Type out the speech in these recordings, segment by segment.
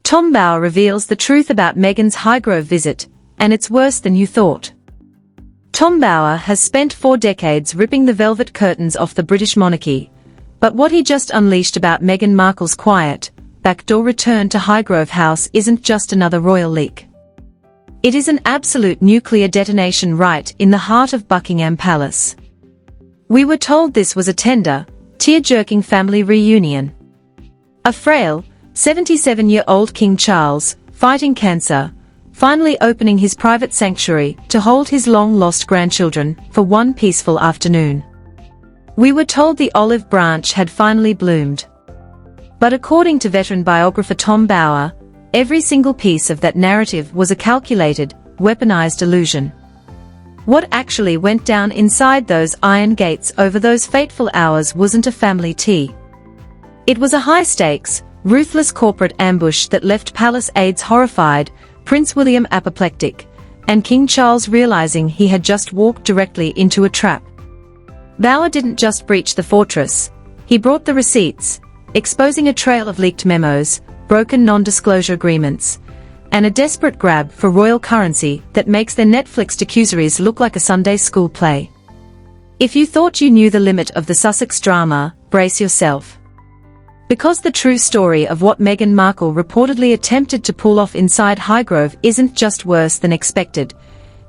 Tom Bower reveals the truth about Meghan's Highgrove visit, and it's worse than you thought. Tom Bower has spent 4 decades ripping the velvet curtains off the British monarchy, but what he just unleashed about Meghan Markle's quiet, backdoor return to Highgrove House isn't just another royal leak. It is an absolute nuclear detonation right in the heart of Buckingham Palace. We were told this was a tender, tear-jerking family reunion. A frail, 77-year-old King Charles, fighting cancer, finally opening his private sanctuary to hold his long-lost grandchildren for one peaceful afternoon. We were told the olive branch had finally bloomed. But according to veteran biographer Tom Bower, every single piece of that narrative was a calculated, weaponized illusion. What actually went down inside those iron gates over those fateful hours wasn't a family tea. It was a high-stakes, ruthless corporate ambush that left palace aides horrified, Prince William apoplectic, and King Charles realizing he had just walked directly into a trap. Bower didn't just breach the fortress, he brought the receipts, exposing a trail of leaked memos, broken non-disclosure agreements, and a desperate grab for royal currency that makes their Netflix documentaries look like a Sunday school play. If you thought you knew the limit of the Sussex drama, brace yourself. Because the true story of what Meghan Markle reportedly attempted to pull off inside Highgrove isn't just worse than expected,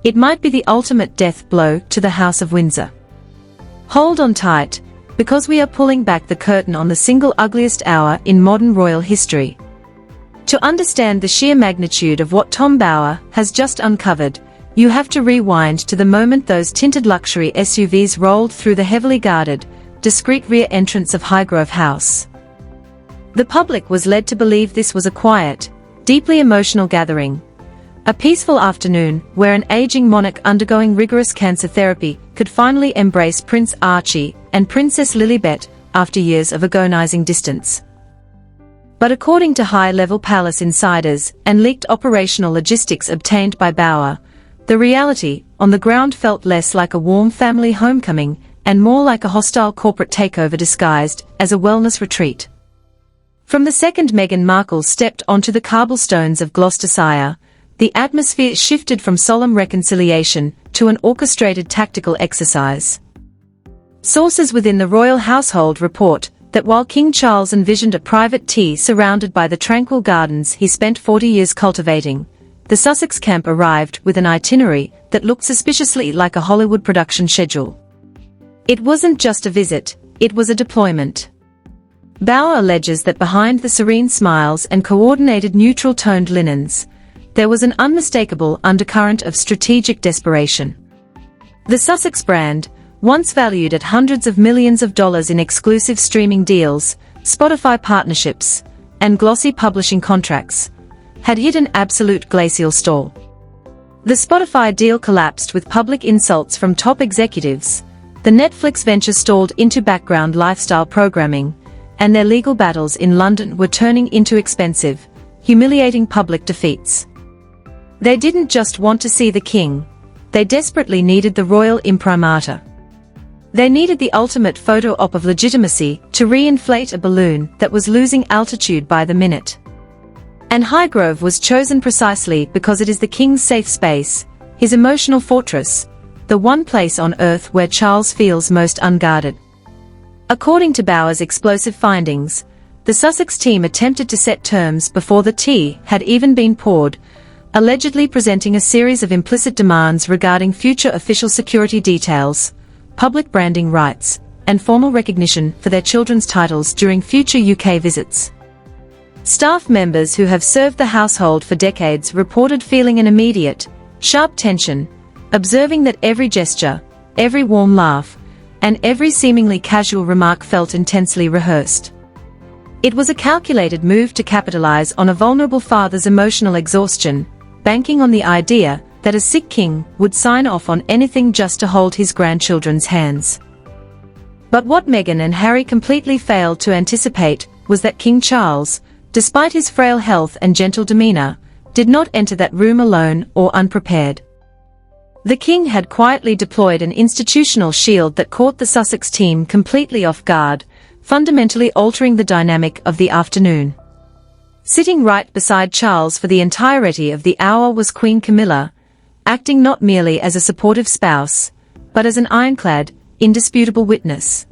it might be the ultimate death blow to the House of Windsor. Hold on tight, because we are pulling back the curtain on the single ugliest hour in modern royal history. To understand the sheer magnitude of what Tom Bower has just uncovered, you have to rewind to the moment those tinted luxury SUVs rolled through the heavily guarded, discreet rear entrance of Highgrove House. The public was led to believe this was a quiet, deeply emotional gathering. A peaceful afternoon where an aging monarch undergoing rigorous cancer therapy could finally embrace Prince Archie and Princess Lilibet after years of agonizing distance. But according to high-level palace insiders and leaked operational logistics obtained by Bower, the reality on the ground felt less like a warm family homecoming and more like a hostile corporate takeover disguised as a wellness retreat. From the second Meghan Markle stepped onto the cobblestones of Gloucestershire, the atmosphere shifted from solemn reconciliation to an orchestrated tactical exercise. Sources within the royal household report that while King Charles envisioned a private tea surrounded by the tranquil gardens he spent 40 years cultivating, the Sussex camp arrived with an itinerary that looked suspiciously like a Hollywood production schedule. It wasn't just a visit, it was a deployment. Bower alleges that behind the serene smiles and coordinated neutral-toned linens, there was an unmistakable undercurrent of strategic desperation. The Sussex brand, once valued at hundreds of millions of dollars in exclusive streaming deals, Spotify partnerships, and glossy publishing contracts, had hit an absolute glacial stall. The Spotify deal collapsed with public insults from top executives, the Netflix venture stalled into background lifestyle programming, and their legal battles in London were turning into expensive, humiliating public defeats. They didn't just want to see the king, they desperately needed the royal imprimatur. They needed the ultimate photo op of legitimacy to re-inflate a balloon that was losing altitude by the minute. And Highgrove was chosen precisely because it is the king's safe space, his emotional fortress, the one place on earth where Charles feels most unguarded. According to Bower's explosive findings, the Sussex team attempted to set terms before the tea had even been poured, allegedly presenting a series of implicit demands regarding future official security details, public branding rights, and formal recognition for their children's titles during future UK visits. Staff members who have served the household for decades reported feeling an immediate, sharp tension, observing that every gesture, every warm laugh, and every seemingly casual remark felt intensely rehearsed. It was a calculated move to capitalize on a vulnerable father's emotional exhaustion, banking on the idea that a sick king would sign off on anything just to hold his grandchildren's hands. But what Meghan and Harry completely failed to anticipate was that King Charles, despite his frail health and gentle demeanor, did not enter that room alone or unprepared. The king had quietly deployed an institutional shield that caught the Sussex team completely off guard, fundamentally altering the dynamic of the afternoon. Sitting right beside Charles for the entirety of the hour was Queen Camilla, acting not merely as a supportive spouse, but as an ironclad, indisputable witness.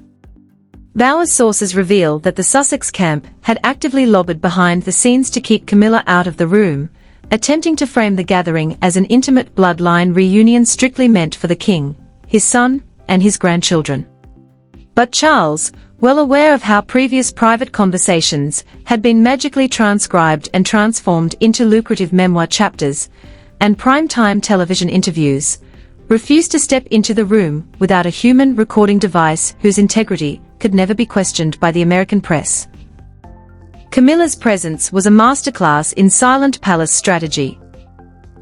Bower's sources reveal that the Sussex camp had actively lobbied behind the scenes to keep Camilla out of the room, attempting to frame the gathering as an intimate bloodline reunion strictly meant for the king, his son, and his grandchildren. But Charles, well aware of how previous private conversations had been magically transcribed and transformed into lucrative memoir chapters and prime-time television interviews, refused to step into the room without a human recording device whose integrity could never be questioned by the American press. Camilla's presence was a masterclass in silent palace strategy.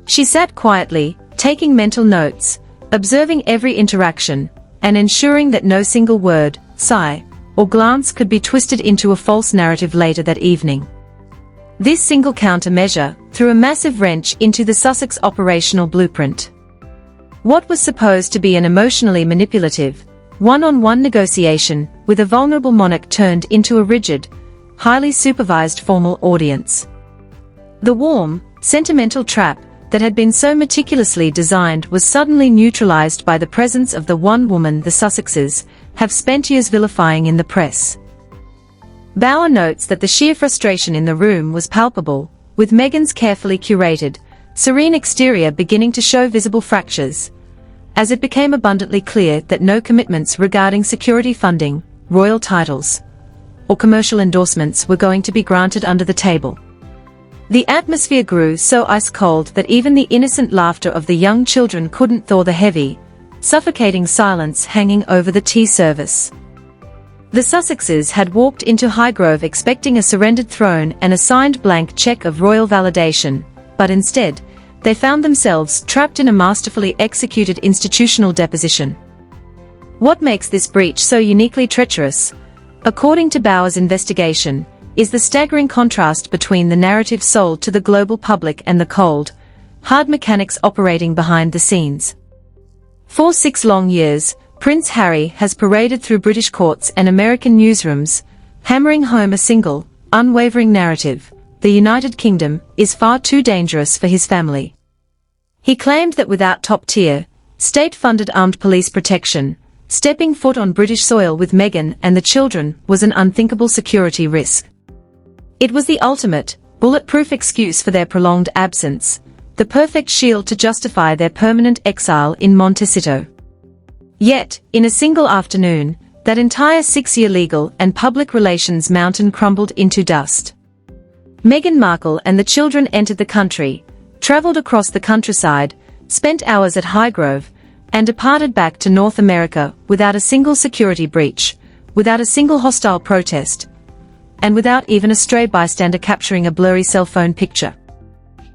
She sat quietly, taking mental notes, observing every interaction, and ensuring that no single word, sigh, or glance could be twisted into a false narrative later that evening. This single countermeasure threw a massive wrench into the Sussex operational blueprint. What was supposed to be an emotionally manipulative, one-on-one negotiation with a vulnerable monarch turned into a rigid, highly supervised formal audience. The warm, sentimental trap that had been so meticulously designed was suddenly neutralized by the presence of the one woman the Sussexes have spent years vilifying in the press. Bower notes that the sheer frustration in the room was palpable, with Meghan's carefully curated, serene exterior beginning to show visible fractures, as it became abundantly clear that no commitments regarding security funding, royal titles, or commercial endorsements were going to be granted under the table. The atmosphere grew so ice-cold that even the innocent laughter of the young children couldn't thaw the heavy, suffocating silence hanging over the tea service. The Sussexes had walked into Highgrove expecting a surrendered throne and a signed blank check of royal validation, but instead, they found themselves trapped in a masterfully executed institutional deposition. What makes this breach so uniquely treacherous, according to Bower's investigation, is the staggering contrast between the narrative sold to the global public and the cold, hard mechanics operating behind the scenes. For 6 long years, Prince Harry has paraded through British courts and American newsrooms, hammering home a single, unwavering narrative: the United Kingdom is far too dangerous for his family. He claimed that without top-tier, state-funded armed police protection, stepping foot on British soil with Meghan and the children was an unthinkable security risk. It was the ultimate, bulletproof excuse for their prolonged absence, the perfect shield to justify their permanent exile in Montecito. Yet, in a single afternoon, that entire 6-year legal and public relations mountain crumbled into dust. Meghan Markle and the children entered the country, traveled across the countryside, spent hours at Highgrove, and departed back to North America without a single security breach, without a single hostile protest, and without even a stray bystander capturing a blurry cell phone picture.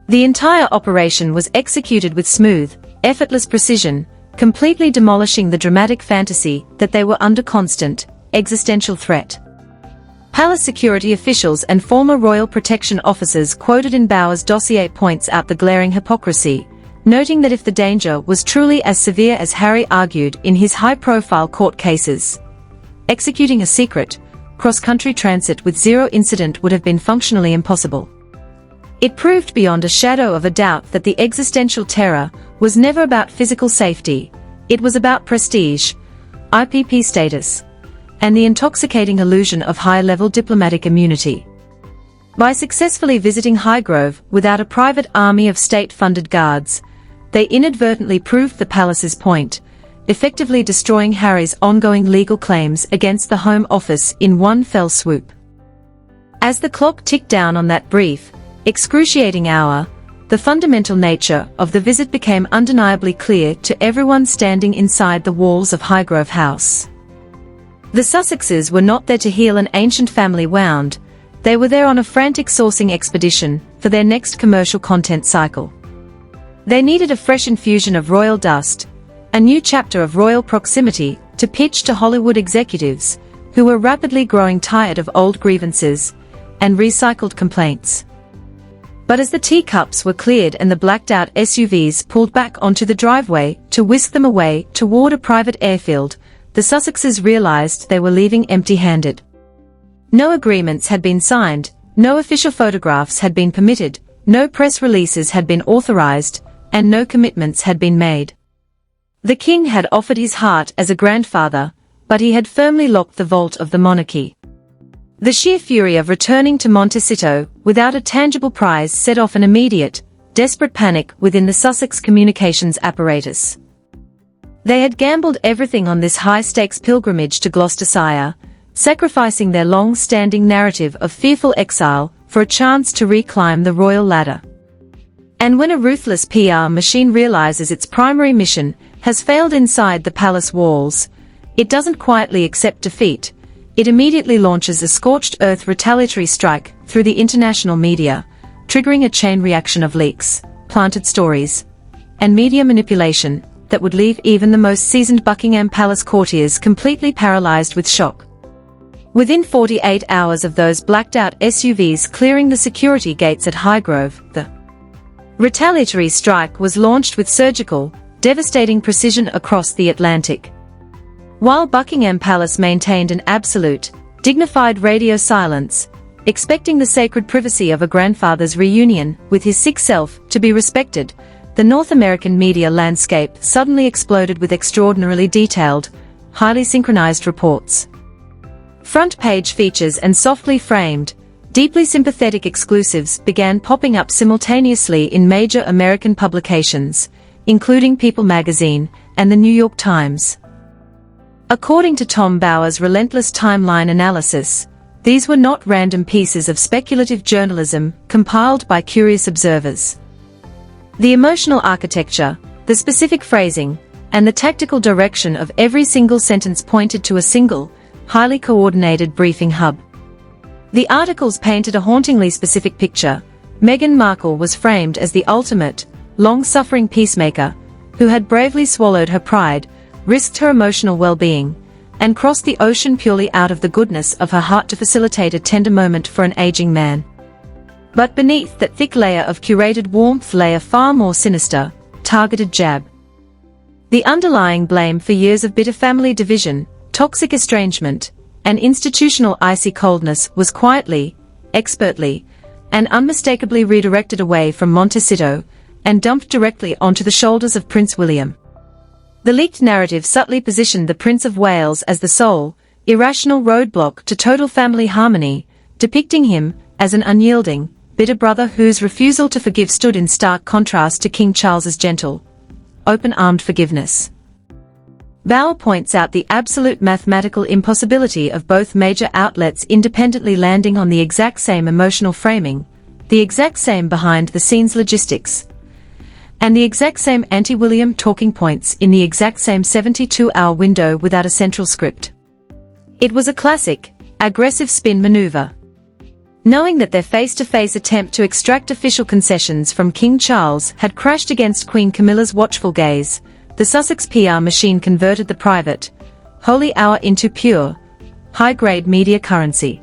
The entire operation was executed with smooth, effortless precision, completely demolishing the dramatic fantasy that they were under constant, existential threat. Palace security officials and former royal protection officers quoted in Bower's dossier points out the glaring hypocrisy, noting that if the danger was truly as severe as Harry argued in his high-profile court cases, executing a secret, cross-country transit with 0 incident would have been functionally impossible. It proved beyond a shadow of a doubt that the existential terror was never about physical safety, it was about prestige, IPP status, and the intoxicating illusion of high-level diplomatic immunity. By successfully visiting Highgrove without a private army of state-funded guards, they inadvertently proved the palace's point, effectively destroying Harry's ongoing legal claims against the Home Office in one fell swoop. As the clock ticked down on that brief, excruciating hour, the fundamental nature of the visit became undeniably clear to everyone standing inside the walls of Highgrove House. The Sussexes were not there to heal an ancient family wound, they were there on a frantic sourcing expedition for their next commercial content cycle. They needed a fresh infusion of royal dust, a new chapter of royal proximity to pitch to Hollywood executives, who were rapidly growing tired of old grievances and recycled complaints. But as the teacups were cleared and the blacked-out SUVs pulled back onto the driveway to whisk them away toward a private airfield, the Sussexes realized they were leaving empty-handed. No agreements had been signed, no official photographs had been permitted, no press releases had been authorized, and no commitments had been made. The king had offered his heart as a grandfather, but he had firmly locked the vault of the monarchy. The sheer fury of returning to Montecito without a tangible prize set off an immediate, desperate panic within the Sussex communications apparatus. They had gambled everything on this high-stakes pilgrimage to Gloucestershire, sacrificing their long-standing narrative of fearful exile for a chance to reclimb the royal ladder. And when a ruthless PR machine realizes its primary mission has failed inside the palace walls, it doesn't quietly accept defeat. It immediately launches a scorched earth retaliatory strike through the international media, triggering a chain reaction of leaks, planted stories, and media manipulation that would leave even the most seasoned Buckingham Palace courtiers completely paralyzed with shock. Within 48 hours of those blacked-out SUVs clearing the security gates at Highgrove, the retaliatory strike was launched with surgical, devastating precision across the Atlantic. While Buckingham Palace maintained an absolute, dignified radio silence, expecting the sacred privacy of a grandfather's reunion with his sick self to be respected, the North American media landscape suddenly exploded with extraordinarily detailed, highly synchronized reports. Front-page features and softly framed, deeply sympathetic exclusives began popping up simultaneously in major American publications, including People magazine and the New York Times. According to Tom Bower's relentless timeline analysis, these were not random pieces of speculative journalism compiled by curious observers. The emotional architecture, the specific phrasing, and the tactical direction of every single sentence pointed to a single, highly coordinated briefing hub. The articles painted a hauntingly specific picture. Meghan Markle was framed as the ultimate, long-suffering peacemaker, who had bravely swallowed her pride, risked her emotional well-being, and crossed the ocean purely out of the goodness of her heart to facilitate a tender moment for an aging man. But beneath that thick layer of curated warmth lay a far more sinister, targeted jab. The underlying blame for years of bitter family division, toxic estrangement, and institutional icy coldness was quietly, expertly, and unmistakably redirected away from Montecito and dumped directly onto the shoulders of Prince William. The leaked narrative subtly positioned the Prince of Wales as the sole, irrational roadblock to total family harmony, depicting him as an unyielding, bitter brother whose refusal to forgive stood in stark contrast to King Charles's gentle, open-armed forgiveness. Bower points out the absolute mathematical impossibility of both major outlets independently landing on the exact same emotional framing, the exact same behind-the-scenes logistics, and the exact same anti-William talking points in the exact same 72-hour window without a central script. It was a classic, aggressive spin maneuver. Knowing that their face-to-face attempt to extract official concessions from King Charles had crashed against Queen Camilla's watchful gaze, the Sussex PR machine converted the private, holy hour into pure, high-grade media currency.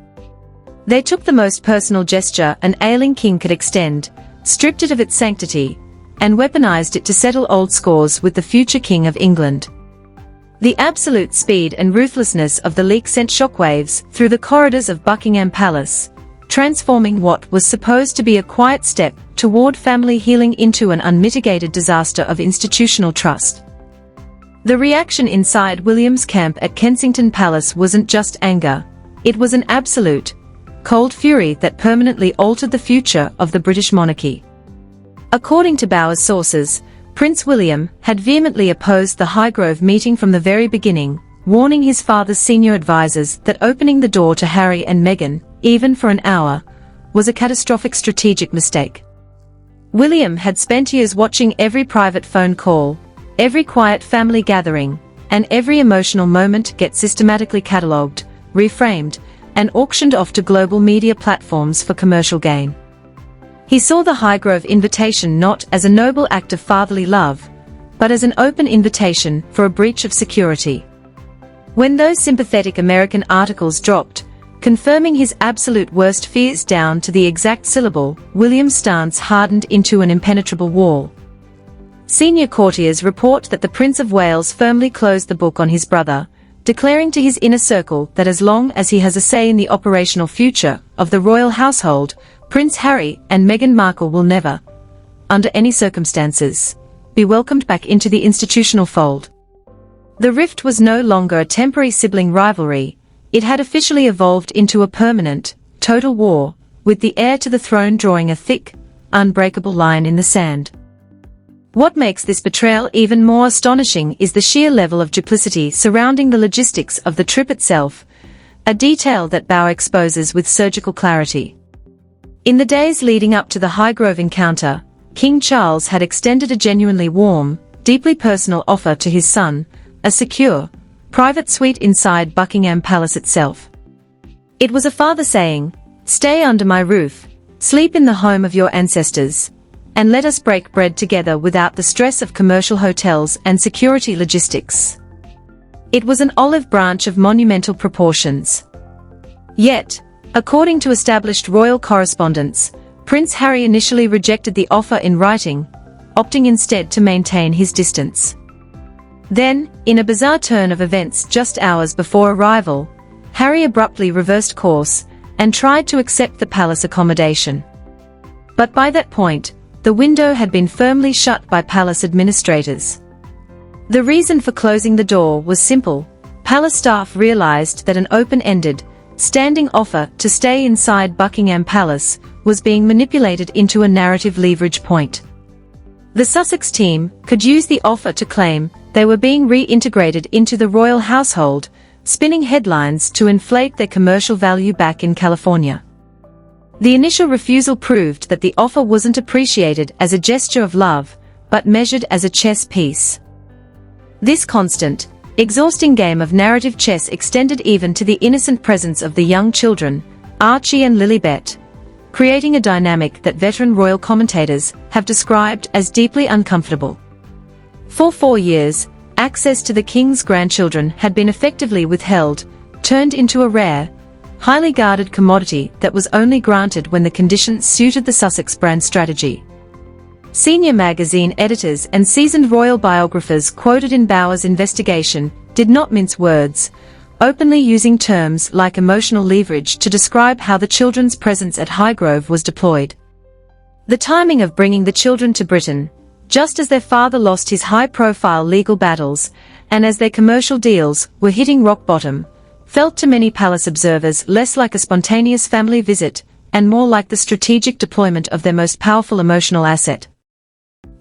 They took the most personal gesture an ailing king could extend, stripped it of its sanctity, and weaponized it to settle old scores with the future King of England. The absolute speed and ruthlessness of the leak sent shockwaves through the corridors of Buckingham Palace, transforming what was supposed to be a quiet step toward family healing into an unmitigated disaster of institutional trust. The reaction inside William's camp at Kensington Palace wasn't just anger, it was an absolute, cold fury that permanently altered the future of the British monarchy. According to Bower's sources, Prince William had vehemently opposed the Highgrove meeting from the very beginning, warning his father's senior advisers that opening the door to Harry and Meghan, even for an hour, was a catastrophic strategic mistake. William had spent years watching every private phone call, every quiet family gathering, and every emotional moment get systematically catalogued, reframed, and auctioned off to global media platforms for commercial gain. He saw the Highgrove invitation not as a noble act of fatherly love, but as an open invitation for a breach of security. When those sympathetic American articles dropped, confirming his absolute worst fears down to the exact syllable, William's stance hardened into an impenetrable wall. Senior courtiers report that the Prince of Wales firmly closed the book on his brother, declaring to his inner circle that as long as he has a say in the operational future of the royal household, Prince Harry and Meghan Markle will never, under any circumstances, be welcomed back into the institutional fold. The rift was no longer a temporary sibling rivalry, it had officially evolved into a permanent, total war, with the heir to the throne drawing a thick, unbreakable line in the sand. What makes this betrayal even more astonishing is the sheer level of duplicity surrounding the logistics of the trip itself, a detail that Bauer exposes with surgical clarity. In the days leading up to the Highgrove encounter, King Charles had extended a genuinely warm, deeply personal offer to his son, a secure, private suite inside Buckingham Palace itself. It was a father saying, "Stay under my roof, sleep in the home of your ancestors, and let us break bread together without the stress of commercial hotels and security logistics." It was an olive branch of monumental proportions. Yet, according to established royal correspondence, Prince Harry initially rejected the offer in writing, opting instead to maintain his distance. Then, in a bizarre turn of events just hours before arrival, Harry abruptly reversed course and tried to accept the palace accommodation. But by that point, the window had been firmly shut by palace administrators. The reason for closing the door was simple: palace staff realized that an open-ended, standing offer to stay inside Buckingham Palace was being manipulated into a narrative leverage point. The Sussex team could use the offer to claim they were being reintegrated into the royal household, spinning headlines to inflate their commercial value back in California. The initial refusal proved that the offer wasn't appreciated as a gesture of love, but measured as a chess piece. This constant, exhausting game of narrative chess extended even to the innocent presence of the young children, Archie and Lilibet, creating a dynamic that veteran royal commentators have described as deeply uncomfortable. For 4 years, access to the king's grandchildren had been effectively withheld, turned into a rare, highly guarded commodity that was only granted when the conditions suited the Sussex brand strategy. Senior magazine editors and seasoned royal biographers quoted in Bauer's investigation did not mince words, openly using terms like emotional leverage to describe how the children's presence at Highgrove was deployed. The timing of bringing the children to Britain, just as their father lost his high-profile legal battles, and as their commercial deals were hitting rock bottom, felt to many palace observers less like a spontaneous family visit, and more like the strategic deployment of their most powerful emotional asset.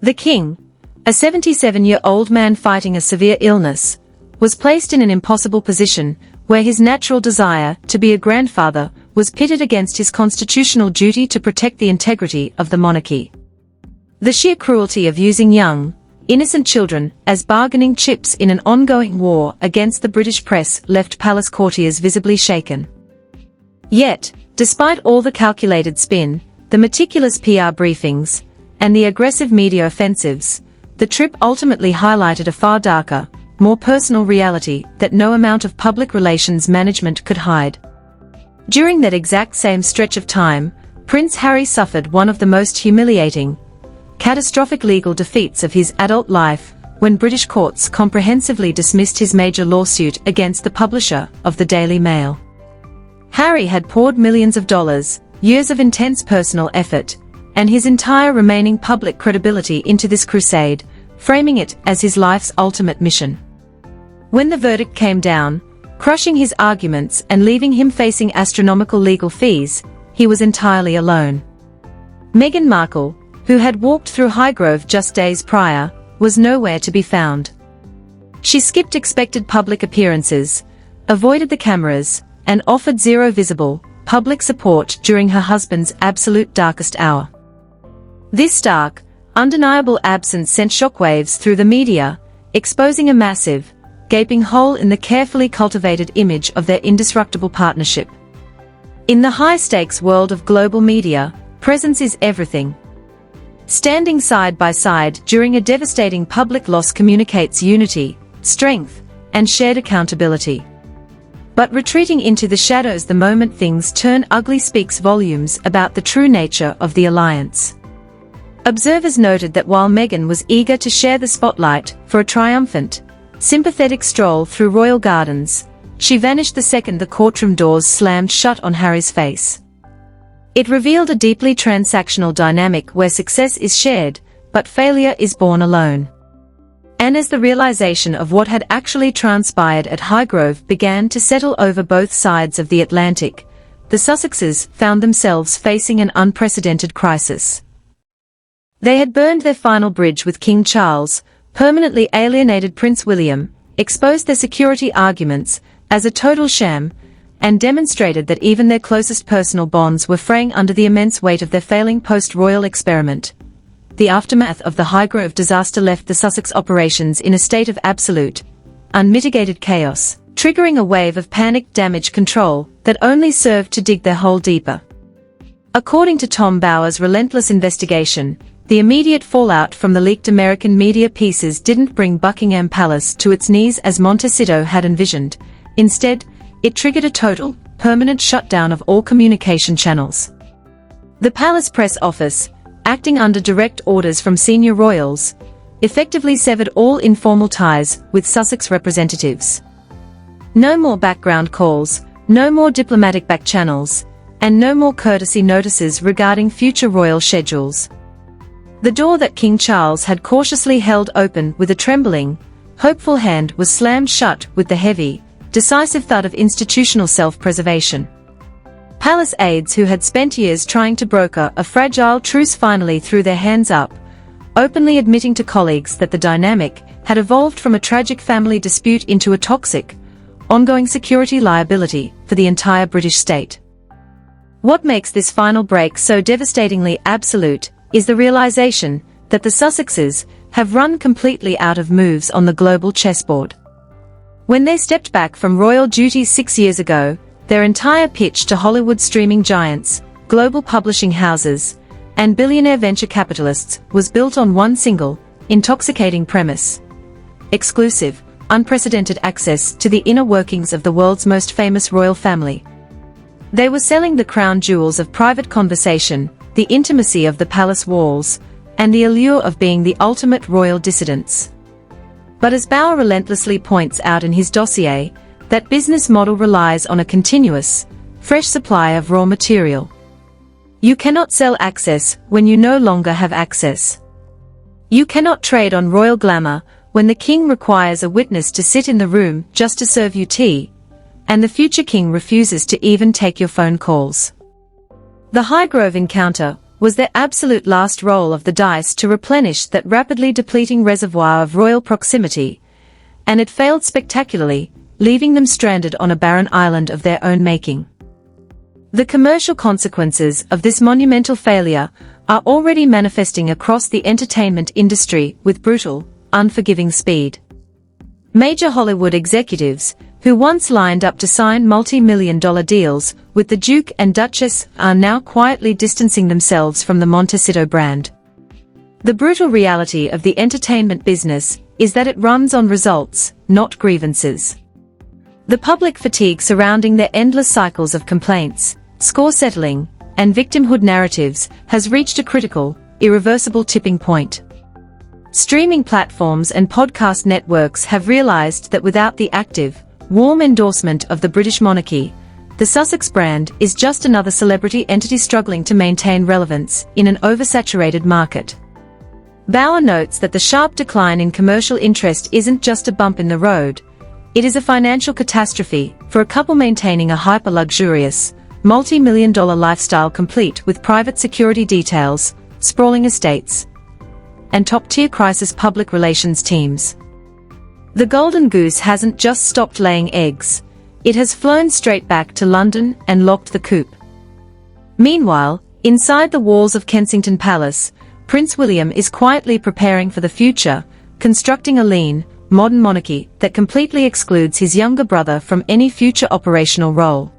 The king, a 77-year-old man fighting a severe illness, was placed in an impossible position, where his natural desire to be a grandfather was pitted against his constitutional duty to protect the integrity of the monarchy. The sheer cruelty of using young, innocent children as bargaining chips in an ongoing war against the British press left palace courtiers visibly shaken. Yet, despite all the calculated spin, the meticulous PR briefings, and the aggressive media offensives, the trip ultimately highlighted a far darker, more personal reality that no amount of public relations management could hide. During that exact same stretch of time, Prince Harry suffered one of the most humiliating, catastrophic legal defeats of his adult life, when British courts comprehensively dismissed his major lawsuit against the publisher of the Daily Mail. Harry had poured millions of dollars, years of intense personal effort, and his entire remaining public credibility into this crusade, framing it as his life's ultimate mission. When the verdict came down, crushing his arguments and leaving him facing astronomical legal fees, he was entirely alone. Meghan Markle, who had walked through Highgrove just days prior, was nowhere to be found. She skipped expected public appearances, avoided the cameras, and offered zero visible, public support during her husband's absolute darkest hour. This stark, undeniable absence sent shockwaves through the media, exposing a massive, gaping hole in the carefully cultivated image of their indestructible partnership. In the high-stakes world of global media, presence is everything. Standing side by side during a devastating public loss communicates unity, strength, and shared accountability. But retreating into the shadows the moment things turn ugly speaks volumes about the true nature of the alliance. Observers noted that while Meghan was eager to share the spotlight for a triumphant, sympathetic stroll through royal gardens, she vanished the second the courtroom doors slammed shut on Harry's face. It revealed a deeply transactional dynamic where success is shared, but failure is borne alone. And as the realization of what had actually transpired at Highgrove began to settle over both sides of the Atlantic, the Sussexes found themselves facing an unprecedented crisis. They had burned their final bridge with King Charles, permanently alienated Prince William, exposed their security arguments as a total sham, and demonstrated that even their closest personal bonds were fraying under the immense weight of their failing post-royal experiment. The aftermath of the Highgrove disaster left the Sussex operations in a state of absolute, unmitigated chaos, triggering a wave of panicked damage control that only served to dig their hole deeper. According to Tom Bower's relentless investigation, the immediate fallout from the leaked American media pieces didn't bring Buckingham Palace to its knees as Montecito had envisioned. Instead, it triggered a total, permanent shutdown of all communication channels. The Palace Press Office, acting under direct orders from senior royals, effectively severed all informal ties with Sussex representatives. No more background calls, no more diplomatic back channels, and no more courtesy notices regarding future royal schedules. The door that King Charles had cautiously held open with a trembling, hopeful hand was slammed shut with the heavy, decisive thud of institutional self-preservation. Palace aides who had spent years trying to broker a fragile truce finally threw their hands up, openly admitting to colleagues that the dynamic had evolved from a tragic family dispute into a toxic, ongoing security liability for the entire British state. What makes this final break so devastatingly absolute is the realization that the Sussexes have run completely out of moves on the global chessboard. When they stepped back from royal duties 6 years ago, their entire pitch to Hollywood streaming giants, global publishing houses, and billionaire venture capitalists was built on one single, intoxicating premise: exclusive, unprecedented access to the inner workings of the world's most famous royal family. They were selling the crown jewels of private conversation, the intimacy of the palace walls, and the allure of being the ultimate royal dissidents. But as Bower relentlessly points out in his dossier, that business model relies on a continuous, fresh supply of raw material. You cannot sell access when you no longer have access. You cannot trade on royal glamour when the king requires a witness to sit in the room just to serve you tea, and the future king refuses to even take your phone calls. The Highgrove encounter was their absolute last roll of the dice to replenish that rapidly depleting reservoir of royal proximity, and it failed spectacularly, leaving them stranded on a barren island of their own making. The commercial consequences of this monumental failure are already manifesting across the entertainment industry with brutal, unforgiving speed. Major Hollywood executives, who once lined up to sign multi-million-dollar deals with the Duke and Duchess, are now quietly distancing themselves from the Montecito brand. The brutal reality of the entertainment business is that it runs on results, not grievances. The public fatigue surrounding their endless cycles of complaints, score settling, and victimhood narratives has reached a critical, irreversible tipping point. Streaming platforms and podcast networks have realized that without the active, warm endorsement of the British monarchy, the Sussex brand is just another celebrity entity struggling to maintain relevance in an oversaturated market. Bower notes that the sharp decline in commercial interest isn't just a bump in the road. It is a financial catastrophe for a couple maintaining a hyper-luxurious, multi-million-dollar lifestyle complete with private security details, sprawling estates, and top-tier crisis public relations teams. The golden goose hasn't just stopped laying eggs, it has flown straight back to London and locked the coop. Meanwhile, inside the walls of Kensington Palace, Prince William is quietly preparing for the future, constructing a lean, modern monarchy that completely excludes his younger brother from any future operational role.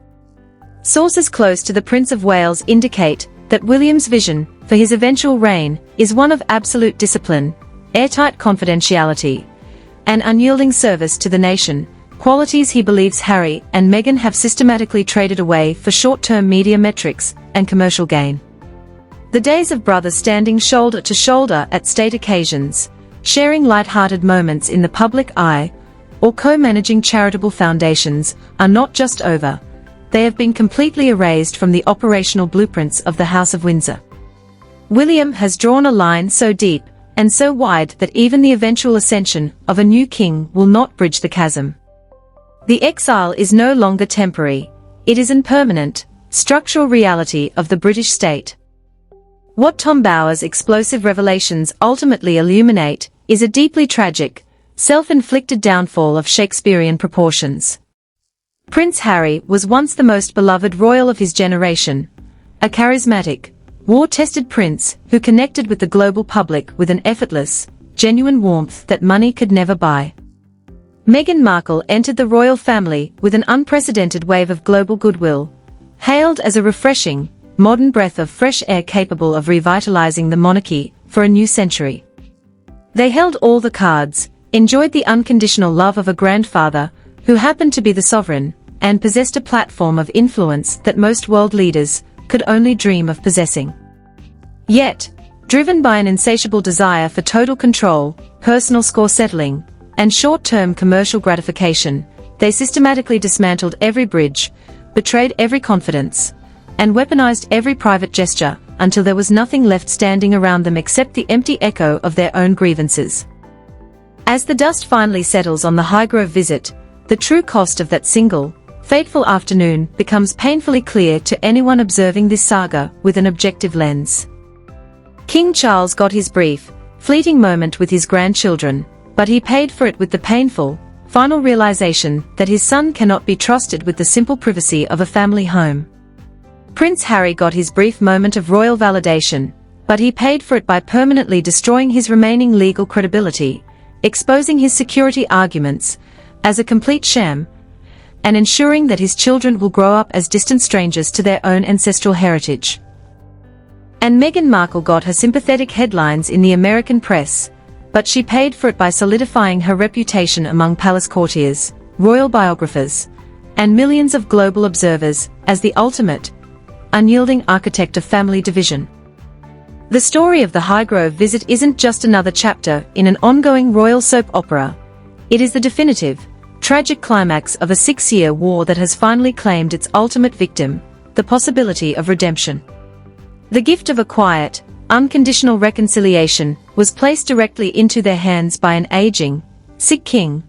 Sources close to the Prince of Wales indicate that William's vision for his eventual reign is one of absolute discipline, airtight confidentiality, and unyielding service to the nation, qualities he believes Harry and Meghan have systematically traded away for short-term media metrics and commercial gain. The days of brothers standing shoulder to shoulder at state occasions, sharing light-hearted moments in the public eye, or co-managing charitable foundations, are not just over. They have been completely erased from the operational blueprints of the House of Windsor. William has drawn a line so deep and so wide that even the eventual ascension of a new king will not bridge the chasm. The exile is no longer temporary. It is an permanent, structural reality of the British state. What Tom Bower's explosive revelations ultimately illuminate is a deeply tragic, self-inflicted downfall of Shakespearean proportions. Prince Harry was once the most beloved royal of his generation, a charismatic, war-tested prince who connected with the global public with an effortless, genuine warmth that money could never buy. Meghan Markle entered the royal family with an unprecedented wave of global goodwill, hailed as a refreshing, modern breath of fresh air capable of revitalizing the monarchy for a new century. They held all the cards, enjoyed the unconditional love of a grandfather who happened to be the sovereign, and possessed a platform of influence that most world leaders could only dream of possessing. Yet, driven by an insatiable desire for total control, personal score settling, and short-term commercial gratification, they systematically dismantled every bridge, betrayed every confidence, and weaponized every private gesture until there was nothing left standing around them except the empty echo of their own grievances. As the dust finally settles on the Highgrove visit, the true cost of that single, fateful afternoon becomes painfully clear to anyone observing this saga with an objective lens. King Charles got his brief, fleeting moment with his grandchildren, but he paid for it with the painful, final realization that his son cannot be trusted with the simple privacy of a family home. Prince Harry got his brief moment of royal validation, but he paid for it by permanently destroying his remaining legal credibility, exposing his security arguments as a complete sham, and ensuring that his children will grow up as distant strangers to their own ancestral heritage. And Meghan Markle got her sympathetic headlines in the American press, but she paid for it by solidifying her reputation among palace courtiers, royal biographers, and millions of global observers as the ultimate, unyielding architect of family division. The story of the Highgrove visit isn't just another chapter in an ongoing royal soap opera. It is the definitive, tragic climax of a 6-year war that has finally claimed its ultimate victim, the possibility of redemption. The gift of a quiet, unconditional reconciliation was placed directly into their hands by an aging, sick king,